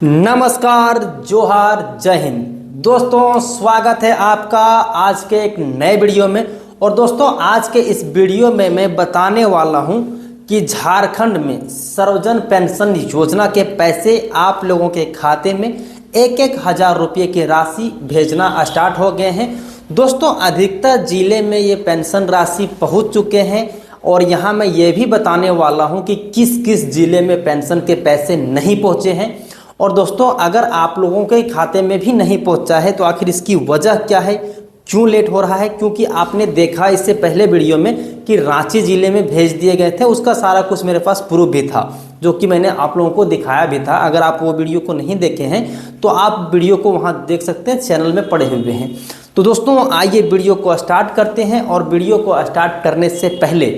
नमस्कार, जोहार, जय हिंद। दोस्तों, स्वागत है आपका आज के एक नए वीडियो में। और दोस्तों, आज के इस वीडियो में मैं बताने वाला हूं कि झारखंड में सर्वजन पेंशन योजना के पैसे आप लोगों के खाते में एक एक हजार रुपये की राशि भेजना स्टार्ट हो गए हैं। दोस्तों, अधिकतर जिले में ये पेंशन राशि पहुंच चुके हैं और यहाँ मैं ये भी बताने वाला हूँ कि किस किस जिले में पेंशन के पैसे नहीं पहुँचे हैं। और दोस्तों, अगर आप लोगों के खाते में भी नहीं पहुंचा है तो आखिर इसकी वजह क्या है, क्यों लेट हो रहा है? क्योंकि आपने देखा इससे पहले वीडियो में कि रांची ज़िले में भेज दिए गए थे, उसका सारा कुछ मेरे पास प्रूफ भी था जो कि मैंने आप लोगों को दिखाया भी था। अगर आप वो वीडियो को नहीं देखे हैं तो आप वीडियो को वहाँ देख सकते हैं, चैनल में पड़े हुए हैं। तो दोस्तों, आइए वीडियो को स्टार्ट करते हैं। और वीडियो को स्टार्ट करने से पहले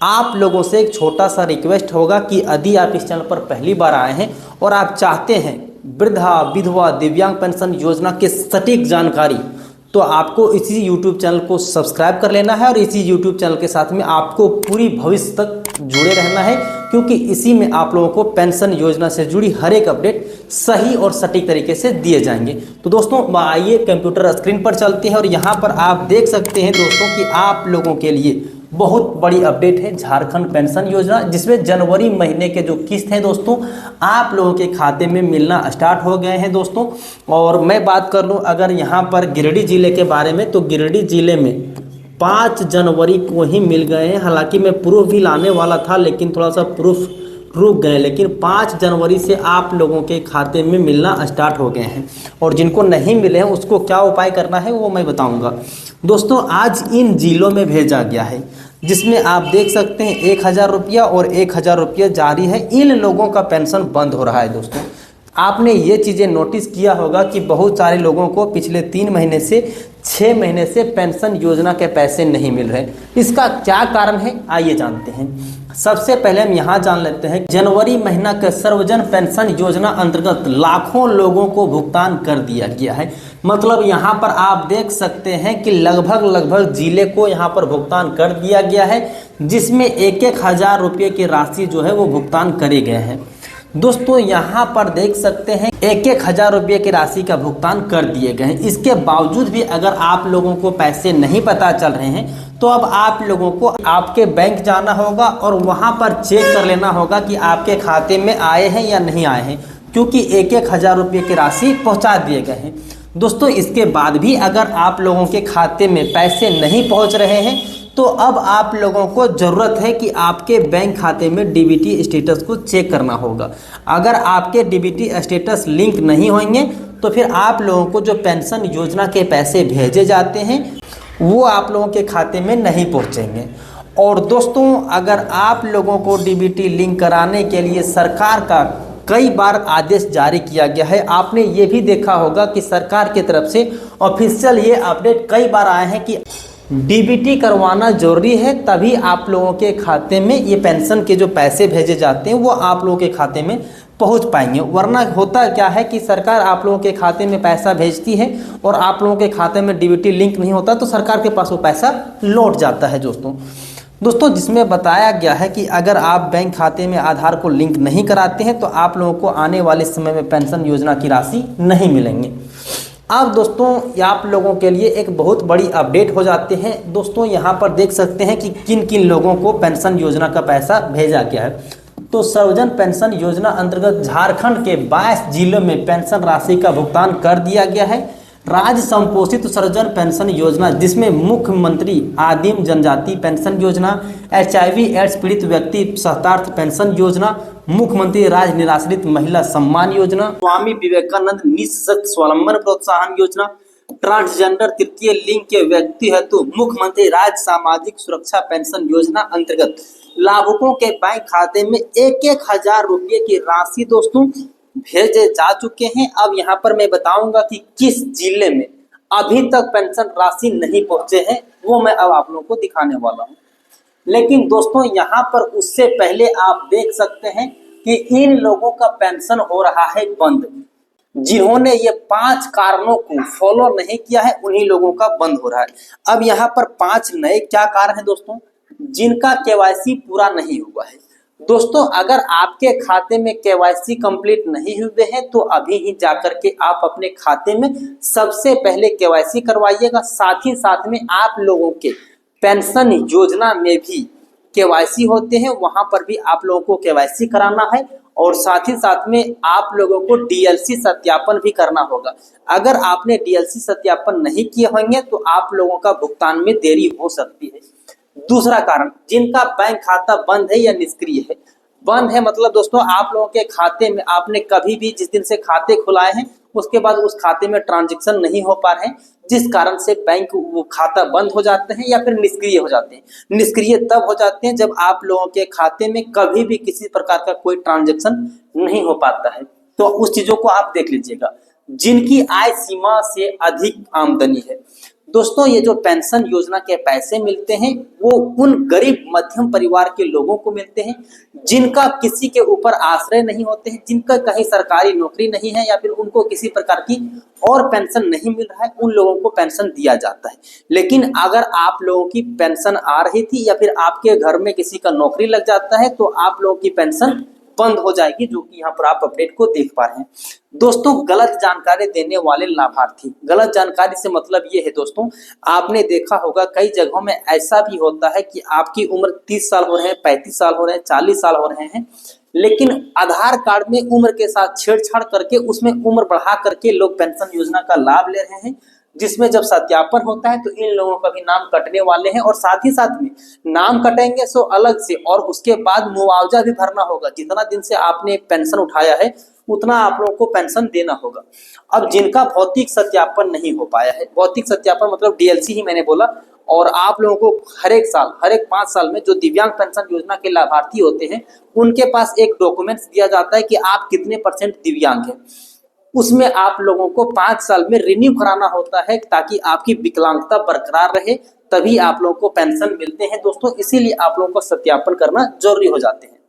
आप लोगों से एक छोटा सा रिक्वेस्ट होगा कि यदि आप इस चैनल पर पहली बार आए हैं और आप चाहते हैं वृद्धा, विधवा, दिव्यांग पेंशन योजना के सटीक जानकारी, तो आपको इसी YouTube चैनल को सब्सक्राइब कर लेना है और इसी YouTube चैनल के साथ में आपको पूरी भविष्य तक जुड़े रहना है, क्योंकि इसी में आप लोगों को पेंशन योजना से जुड़ी हर एक अपडेट सही और सटीक तरीके से दिए जाएंगे। तो दोस्तों, आइए कंप्यूटर स्क्रीन पर चलते हैं और यहाँ पर आप देख सकते हैं दोस्तों कि आप लोगों के लिए बहुत बड़ी अपडेट है झारखंड पेंशन योजना, जिसमें जनवरी महीने के जो किस्त हैं दोस्तों आप लोगों के खाते में मिलना स्टार्ट हो गए हैं दोस्तों। और मैं बात कर लूँ अगर यहाँ पर गिरिडीह जिले के बारे में, तो गिरिडीह जिले में 5 जनवरी को ही मिल गए हैं। हालांकि मैं प्रूफ भी लाने वाला था लेकिन थोड़ा सा प्रूफ रुक गए, लेकिन 5 जनवरी से आप लोगों के खाते में मिलना स्टार्ट हो गए हैं। और जिनको नहीं मिले हैं उसको क्या उपाय करना है वो मैं बताऊंगा। दोस्तों, आज इन जिलों में भेजा गया है जिसमें आप देख सकते हैं 1000 रुपया और 1000 रुपया जारी है। इन लोगों का पेंशन बंद हो रहा है। दोस्तों, आपने ये चीज़ें नोटिस किया होगा कि बहुत सारे लोगों को पिछले 3 महीने से 6 महीने से पेंशन योजना के पैसे नहीं मिल रहे। इसका क्या कारण है, आइए जानते हैं। सबसे पहले हम यहाँ जान लेते हैं, जनवरी महीना के सर्वजन पेंशन योजना अंतर्गत लाखों लोगों को भुगतान कर दिया गया है। मतलब यहाँ पर आप देख सकते हैं कि लगभग जिले को यहाँ पर भुगतान कर दिया गया है, जिसमें एक एक हजार रुपये की राशि जो है वो भुगतान करे गए हैं। दोस्तों, यहाँ पर देख सकते हैं एक एक हजार रुपये की राशि का भुगतान कर दिए गए हैं। इसके बावजूद भी अगर आप लोगों को पैसे नहीं पता चल रहे हैं तो अब आप लोगों को आपके बैंक जाना होगा और वहाँ पर चेक कर लेना होगा कि आपके खाते में आए हैं या नहीं आए हैं, क्योंकि एक एक हजार रुपये की राशि पहुँचा दिए गए हैं। दोस्तों, इसके बाद भी अगर आप लोगों के खाते में पैसे नहीं पहुँच रहे हैं तो अब आप लोगों को ज़रूरत है कि आपके बैंक खाते में डीबीटी स्टेटस को चेक करना होगा। अगर आपके डीबीटी स्टेटस लिंक नहीं होंगे तो फिर आप लोगों को जो पेंशन योजना के पैसे भेजे जाते हैं वो आप लोगों के खाते में नहीं पहुंचेंगे। और दोस्तों, अगर आप लोगों को डीबीटी लिंक कराने के लिए सरकार का कई बार आदेश जारी किया गया है, आपने ये भी देखा होगा कि सरकार की तरफ से ऑफिशियल ये अपडेट कई बार आए हैं कि डीबीटी करवाना जरूरी है, तभी आप लोगों के खाते में ये पेंशन के जो पैसे भेजे जाते हैं वो आप लोगों के खाते में पहुंच पाएंगे। वरना होता क्या है कि सरकार आप लोगों के खाते में पैसा भेजती है और आप लोगों के खाते में डीबीटी लिंक नहीं होता तो सरकार के पास वो पैसा लौट जाता है। दोस्तों, जिसमें बताया गया है कि अगर आप बैंक खाते में आधार को लिंक नहीं कराते हैं तो आप लोगों को आने वाले समय में पेंशन योजना की राशि नहीं मिलेंगे। अब दोस्तों, आप लोगों के लिए एक बहुत बड़ी अपडेट हो जाते हैं। दोस्तों, यहाँ पर देख सकते हैं कि किन किन लोगों को पेंशन योजना का पैसा भेजा गया है। तो सर्वजन पेंशन योजना अंतर्गत झारखंड के 22 जिलों में पेंशन राशि का भुगतान कर दिया गया है। राज्य संपोषित सर्वजन पेंशन योजना, जिसमें मुख्यमंत्री आदिम जनजाति पेंशन योजना, HIV एड्स पीड़ित व्यक्ति सहायतार्थ पेंशन योजना, मुख्यमंत्री राज्य निराश्रित महिला सम्मान योजना, स्वामी विवेकानंद निःशक्त स्वावलंबन प्रोत्साहन योजना, ट्रांसजेंडर तृतीय लिंग के व्यक्ति हेतु मुख्यमंत्री राज्य सामाजिक सुरक्षा पेंशन योजना अंतर्गत लाभुकों के बैंक खाते में एक एक हजार रुपये की राशि दोस्तों भेजे जा चुके हैं। अब यहाँ पर मैं बताऊंगा कि किस जिले में अभी तक पेंशन राशि नहीं पहुंचे हैं, वो मैं अब आप लोगों को दिखाने वाला हूँ। लेकिन दोस्तों, यहाँ पर उससे पहले आप देख सकते हैं कि इन लोगों का पेंशन हो रहा है बंद। जिन्होंने ये 5 कारणों को फॉलो नहीं किया है उन्हीं लोगों का बंद हो रहा है। अब यहाँ पर 5 नए क्या कारण है दोस्तों, जिनका केवाईसी पूरा नहीं हुआ है। दोस्तों अगर आपके खाते में केवाईसी कंप्लीट नहीं हुए हैं तो अभी ही जाकर के आप अपने खाते में सबसे पहले केवाईसी करवाइएगा। साथ ही साथ में आप लोगों के पेंशन योजना में भी केवाईसी होते हैं, वहां पर भी आप लोगों को केवाईसी कराना है और साथ ही साथ में आप लोगों को डीएलसी सत्यापन भी करना होगा। अगर आपने डीएलसी सत्यापन नहीं किए होंगे तो आप लोगों का भुगतान में देरी हो सकती है। दूसरा कारण, जिनका बैंक खाता बंद है या निष्क्रिय है। बंद है मतलब दोस्तों आप लोगों के खाते में आपने कभी भी जिस दिन से खाते खुलाए हैं उसके बाद उस खाते में ट्रांजैक्शन नहीं हो पा रहे हैं, जिस कारण से बैंक वो खाता बंद हो जाते हैं या फिर निष्क्रिय हो जाते हैं। निष्क्रिय तब हो जाते हैं जब आप लोगों के खाते में कभी भी किसी प्रकार का कोई ट्रांजैक्शन नहीं हो पाता है। तो उस चीजों को आप देख लीजिएगा। जिनकी आय सीमा से अधिक आमदनी है, दोस्तों ये जो पेंशन योजना के पैसे मिलते हैं वो उन गरीब मध्यम परिवार के लोगों को मिलते हैं जिनका किसी के ऊपर आश्रय नहीं होते हैं, जिनका कहीं सरकारी नौकरी नहीं है या फिर उनको किसी प्रकार की और पेंशन नहीं मिल रहा है, उन लोगों को पेंशन दिया जाता है। लेकिन अगर आप लोगों की पेंशन आ रही थी या फिर आपके घर में किसी का नौकरी लग जाता है तो आप लोगों की पेंशन बंद हो जाएगी, जो कि यहाँ पर आप अपडेट को देख पा रहे हैं। दोस्तों गलत जानकारी देने वाले लाभार्थी, गलत जानकारी से मतलब ये है दोस्तों, आपने देखा होगा कई जगहों में ऐसा भी होता है कि आपकी उम्र 30 साल हो रहे हैं, 35 साल हो रहे हैं, 40 साल हो रहे हैं, लेकिन आधार कार्ड में उम्र के साथ छेड़छाड़ करके उसमें उम्र बढ़ा करके लोग पेंशन योजना का लाभ ले रहे हैं, जिसमें जब सत्यापन होता है तो इन लोगों का भी नाम कटने वाले हैं। और साथ ही साथ में नाम कटेंगे सो अलग से, और उसके बाद मुआवजा भी भरना होगा। जितना दिन से आपने पेंशन उठाया है उतना आप लोगों को पेंशन देना होगा। अब जिनका भौतिक सत्यापन नहीं हो पाया है, भौतिक सत्यापन मतलब डीएलसी ही मैंने बोला, और आप लोगों को हर एक साल, हर एक 5 साल में जो दिव्यांग पेंशन योजना के लाभार्थी होते हैं उनके पास एक डॉक्यूमेंट्स दिया जाता है कि आप कितने % दिव्यांग हैं। उसमें आप लोगों को 5 साल में रिन्यू कराना होता है ताकि आपकी विकलांगता बरकरार रहे, तभी आप लोगों को पेंशन मिलते हैं दोस्तों। इसीलिए आप लोगों को सत्यापन करना जरूरी हो जाते हैं।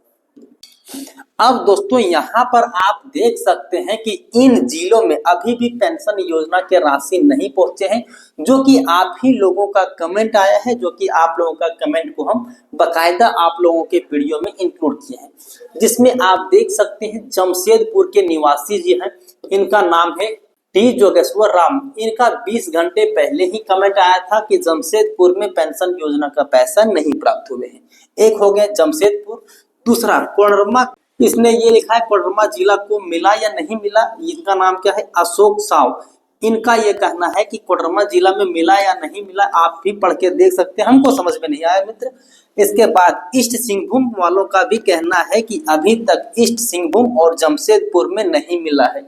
अब दोस्तों यहाँ पर आप देख सकते हैं कि इन जिलों में अभी भी पेंशन योजना के राशि नहीं पहुंचे हैं, जो कि आप ही लोगों का कमेंट आया है, जो कि आप लोगों का कमेंट को हम बकायदा आप लोगों के वीडियो में इंक्लूड किए हैं, जिसमें आप देख सकते हैं जमशेदपुर के निवासी जी हैं, इनका नाम है टी जोगेश्वर राम। इनका 20 घंटे पहले ही कमेंट आया था कि जमशेदपुर में पेंशन योजना का पैसा नहीं प्राप्त हुए हैं। एक हो गया जमशेदपुर, दूसरा कोडरमा, इसने ये लिखा है कोडरमा जिला को मिला या नहीं मिला। इनका नाम क्या है, अशोक साव। इनका ये कहना है कि कोडरमा जिला में मिला या नहीं मिला, आप भी पढ़ के देख सकते हैं, हमको समझ में नहीं आया मित्र। इसके बाद ईस्ट सिंहभूम वालों का भी कहना है कि अभी तक ईस्ट सिंहभूम और जमशेदपुर में नहीं मिला है।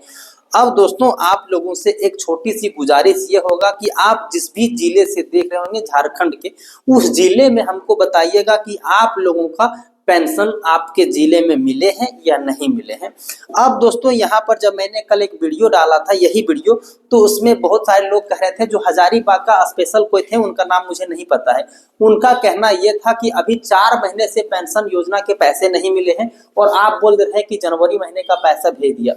अब दोस्तों आप लोगों से एक छोटी सी गुजारिश ये होगा कि आप जिस भी जिले से देख रहे होंगे झारखंड के, उस जिले में हमको बताइएगा कि आप लोगों का पेंशन आपके जिले में मिले हैं या नहीं मिले हैं। अब दोस्तों यहाँ पर जब मैंने कल एक वीडियो डाला था, यही वीडियो, तो उसमें बहुत सारे लोग कह रहे थे, जो हजारीबाग का स्पेशल कोई थे, उनका नाम मुझे नहीं पता है, उनका कहना यह था कि अभी 4 महीने से पेंशन योजना के पैसे नहीं मिले हैं और आप बोल रहे हैं कि जनवरी महीने का पैसा भेज दिया।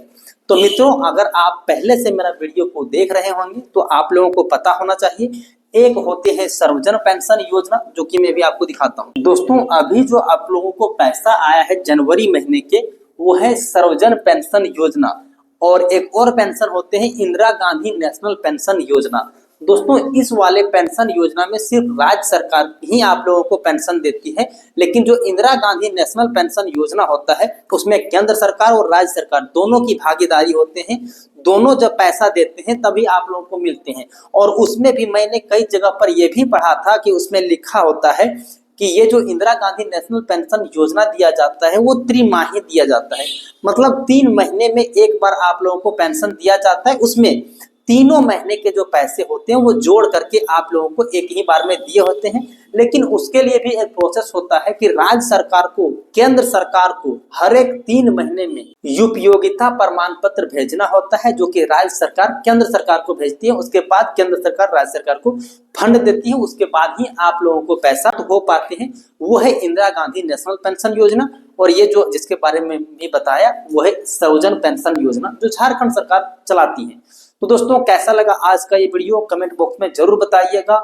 तो मित्रों अगर आप पहले से मेरा वीडियो को देख रहे होंगे तो आप लोगों को पता होना चाहिए, एक होते हैं सर्वजन पेंशन योजना, जो कि मैं भी आपको दिखाता हूं। दोस्तों अभी जो आप लोगों को पैसा आया है जनवरी महीने के, वो है सर्वजन पेंशन योजना, और एक और पेंशन होते हैं इंदिरा गांधी नेशनल पेंशन योजना। दोस्तों इस वाले पेंशन योजना में सिर्फ राज्य सरकार ही आप लोगों को पेंशन देती है, लेकिन जो इंदिरा गांधी नेशनल पेंशन योजना होता है उसमें केंद्र सरकार और राज्य सरकार दोनों की भागीदारी होते हैं। दोनों जब पैसा देते हैं तभी आप लोगों को मिलते हैं। और उसमें भी मैंने कई जगह पर यह भी पढ़ा था कि उसमें लिखा होता है कि ये जो इंदिरा गांधी नेशनल पेंशन योजना दिया जाता है वो त्रिमाही दिया जाता है, मतलब 3 महीने में एक बार आप लोगों को पेंशन दिया जाता है। उसमें तीनों महीने के जो पैसे होते हैं वो जोड़ करके आप लोगों को एक ही बार में दिए होते हैं। लेकिन उसके लिए भी एक प्रोसेस होता है कि राज्य सरकार को, केंद्र सरकार को हर एक 3 महीने में उपयोगिता प्रमाण पत्र भेजना होता है, जो कि राज्य सरकार केंद्र सरकार को भेजती है। उसके बाद केंद्र सरकार राज्य सरकार को फंड देती है, उसके बाद ही आप लोगों को पैसा हो पाते हैं। वो है इंदिरा गांधी नेशनल पेंशन योजना, और ये जो जिसके बारे में भी बताया वो है सर्वजन पेंशन योजना, जो झारखंड सरकार चलाती है। तो दोस्तों कैसा लगा आज का ये वीडियो, कमेंट बॉक्स में जरूर बताइएगा।